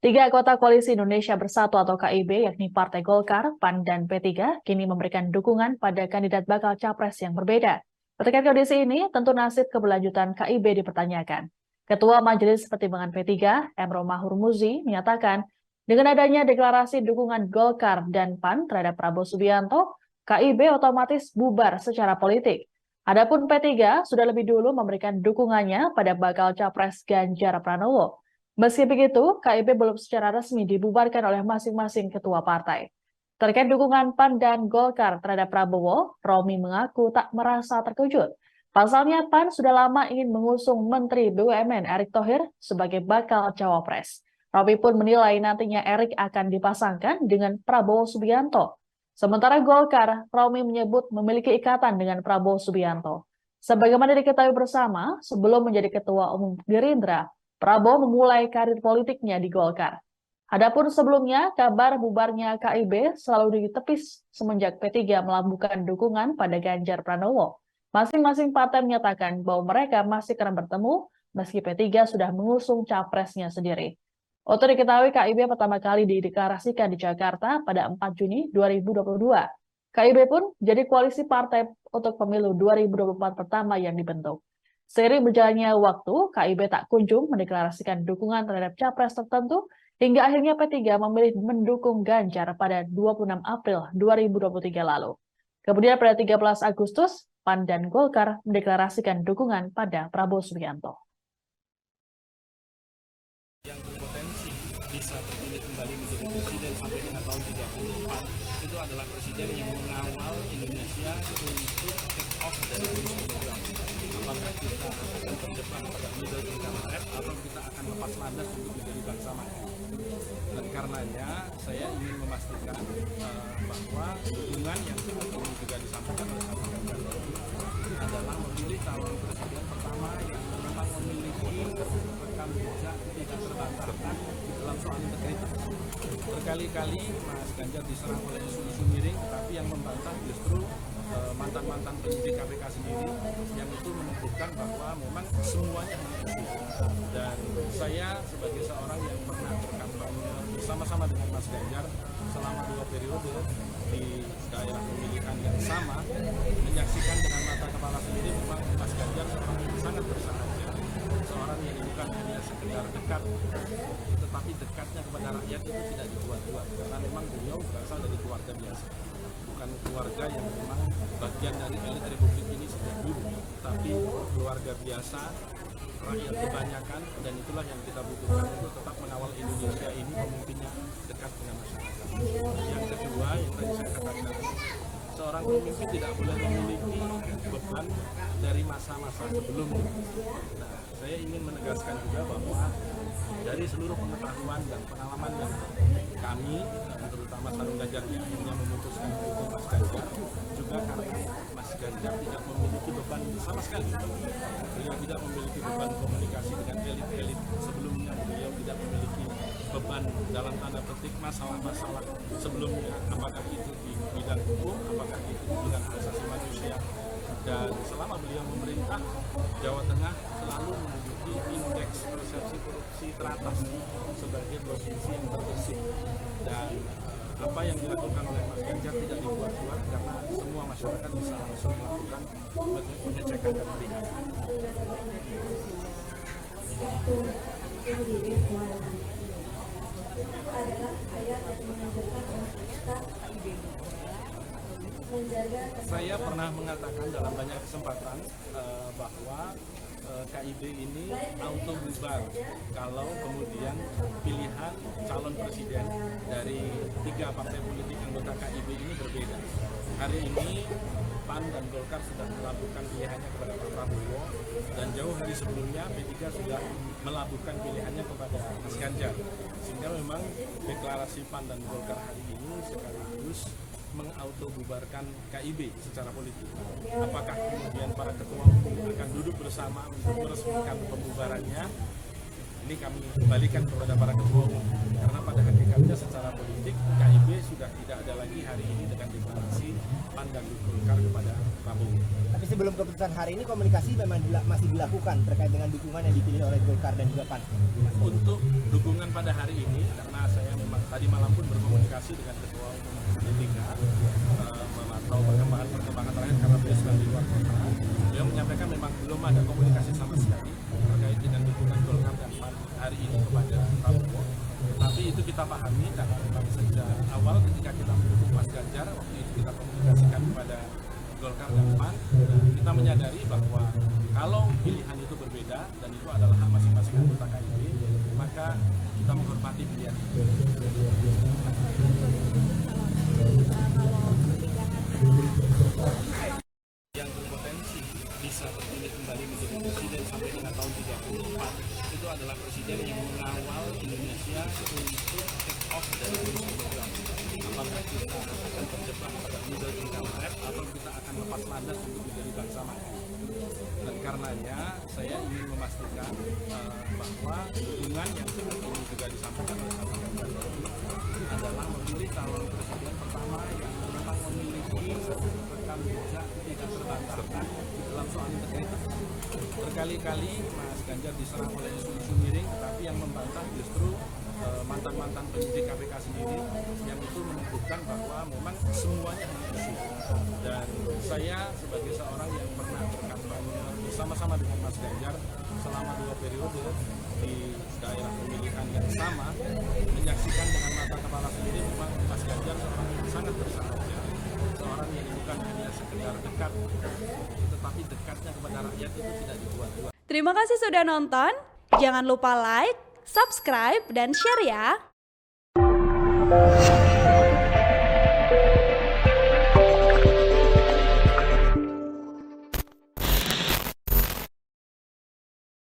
Tiga anggota Koalisi Indonesia Bersatu atau KIB, yakni Partai Golkar, PAN, dan P3, kini memberikan dukungan pada kandidat bakal capres yang berbeda. Terkait kondisi ini, tentu nasib keberlanjutan KIB dipertanyakan. Ketua Majelis Pertimbangan P3, M. Romahur Muzi, menyatakan, dengan adanya deklarasi dukungan Golkar dan PAN terhadap Prabowo Subianto, KIB otomatis bubar secara politik. Adapun P3 sudah lebih dulu memberikan dukungannya pada bakal capres Ganjar Pranowo. Meski begitu, KIB belum secara resmi dibubarkan oleh masing-masing ketua partai. Terkait dukungan PAN dan Golkar terhadap Prabowo, Romi mengaku tak merasa terkejut. Pasalnya PAN sudah lama ingin mengusung Menteri BUMN Erick Thohir sebagai bakal cawapres. Romi pun menilai nantinya Erick akan dipasangkan dengan Prabowo Subianto. Sementara Golkar, Romi menyebut memiliki ikatan dengan Prabowo Subianto. Sebagaimana diketahui bersama, sebelum menjadi Ketua Umum Gerindra, Prabowo memulai karir politiknya di Golkar. Adapun sebelumnya, kabar bubarnya KIB selalu ditepis semenjak P3 melambungkan dukungan pada Ganjar Pranowo. Masing-masing partai menyatakan bahwa mereka masih akan bertemu meski P3 sudah mengusung capresnya sendiri. Untuk diketahui, KIB pertama kali dideklarasikan di Jakarta pada 4 Juni 2022. KIB pun jadi koalisi partai untuk pemilu 2024 pertama yang dibentuk. Seiring berjalannya waktu, KIB tak kunjung mendeklarasikan dukungan terhadap capres tertentu, hingga akhirnya P3 memilih mendukung Ganjar pada 26 April 2023 lalu. Kemudian pada 13 Agustus, PAN dan Golkar mendeklarasikan dukungan pada Prabowo Subianto. Yang berpotensi bisa terpilih kembali menjadi presiden sampai dengan tahun 34 itu adalah presiden yang mengawal Indonesia untuk take off dari program. Apakah kita akan terjebak pada middle income trap atau kita akan lepas landas untuk menjadi bangsa maju. Dan karenanya saya ingin memastikan bahwa dukungan yang saat ini juga disampaikan oleh Pak Ganjar adalah memilih calon presiden pertama yang memang memiliki rekam jejak tidak terbantahkan dalam soal integritas. Berkali-kali Mas Ganjar diserang oleh isu-isu miring, tapi yang membantah justru mantan-mantan penyidik KPK sendiri yang itu menunjukkan bahwa memang semuanya dan saya sebagai seorang yang pernah berkampanye bersama-sama dengan Mas Ganjar selama 2 periode di daerah pemilihan yang sama, menyaksikan dengan mata kepala sendiri memang Mas Ganjar seorang yang sangat bersahaja, seorang yang bukan hanya sekedar dekat, tetapi dekatnya kepada rakyat itu tidak dibuat-buat karena memang beliau berasal dari keluarga biasa, bukan keluarga yang memang bagian dari elit republik ini sejak dulu, tapi keluarga biasa, rakyat kebanyakan, dan itulah yang kita butuhkan untuk tetap mengawal Indonesia ini pemimpinnya dekat dengan masyarakat. Yang kedua, yang tadi saya katakan, seorang pemimpin tidak boleh memiliki beban dari masa-masa sebelumnya. Nah, saya ingin menegaskan juga bahwa dari seluruh pengetahuan dan pengalaman yang kami, terutama Sarung Ganjar yang akhirnya memutuskan untuk Mas Ganjar, juga karena Mas Ganjar tidak memiliki beban sama sekali. Beliau tidak memiliki beban komunikasi dengan elit-elit sebelumnya, beliau tidak memiliki beban dalam tanda petik masalah-masalah sebelumnya, apakah itu di bidang hukum, apakah itu di bidang hak asasi manusia. Dan selama beliau memerintah, Jawa Tengah selalu menduduki indeks persepsi korupsi teratas sebagai provinsi yang terbersih. Dan apa yang dilakukan oleh Mas Ganjar tidak dibuat-buat karena semua masyarakat bisa langsung melakukan pengecekan dan melihat. Saya pernah mengatakan dalam banyak kesempatan bahwa KIB ini auto bubar kalau kemudian pilihan calon presiden dari 3 partai politik anggota KIB ini berbeda. Hari ini PAN dan Golkar sudah melabuhkan pilihannya kepada Pak Prabowo, dan jauh hari sebelumnya P3 sudah melabuhkan pilihannya kepada Mas Ganjar. Sehingga memang deklarasi PAN dan Golkar hari ini sekaligus mengautobubarkan KIB secara politik. Apakah kemudian para ketua umum akan duduk bersama untuk meresmikan pembubarannya? Ini kami kembalikan kepada para ketua umum. Karena pada hakikatnya secara politik KIB sudah tidak ada lagi hari ini dengan deklarasi PAN dan Golkar kepada Prabowo. Tapi sebelum keputusan hari ini komunikasi memang masih dilakukan terkait dengan dukungan yang dipilih oleh Golkar dan juga PAN. Untuk dukungan pada hari ini, karena saya memang tadi malam pun berkomunikasi dengan Ketua Umum P3 memantau perkembangan terakhir karena beliau sedang di luar kota. Beliau menyampaikan memang belum ada komunikasi sama sekali terkait dengan dukungan Golkar dan PAN hari ini kepada Prabowo. Tapi itu kita pahami karena memang sejak awal ketika kita mendukung Mas Ganjar, waktu itu kita komunikasikan kepada Golkar dan PAN, dan kita menyadari bahwa kalau pilihan itu berbeda dan itu adalah hak masing-masing anggota KIB, maka kita menghormati pilihan itu. Yang berpotensi bisa terpilih kembali menjadi presiden sampai dengan tahun 34 itu adalah presiden yang mengawal Indonesia untuk take off dari program. Apakah kita akan terjebak pada middle income trap atau kita akan lepas landas untuk menjadi bangsa maju. Dan karenanya saya ingin memastikan bahwa dukungan yang saat ini juga disampaikan oleh Pak Ganjar adalah memilih calon presiden pertama yang memang memiliki rekam jejak tidak terbantahkan dalam soal integritas. Berkali-kali Mas Ganjar diserang oleh isu-isu miring, tetapi yang membantah justru mantan-mantan penyidik KPK sendiri yang itu menyebutkan bahwa memang semuanya isu. Dan saya sebagai seorang yang pernah berkampanye bersama-sama dengan Mas Ganjar selama 2 periode di daerah pemilihan yang sama, menyaksikan dengan mata kepala sendiri memang Mas Ganjar seorang yang sangat bersahaja, seorang yang bukan hanya sekedar dekat, tetapi dekatnya kepada rakyat itu tidak dibuat-buat. Terima kasih sudah nonton, jangan lupa like, subscribe, dan share ya!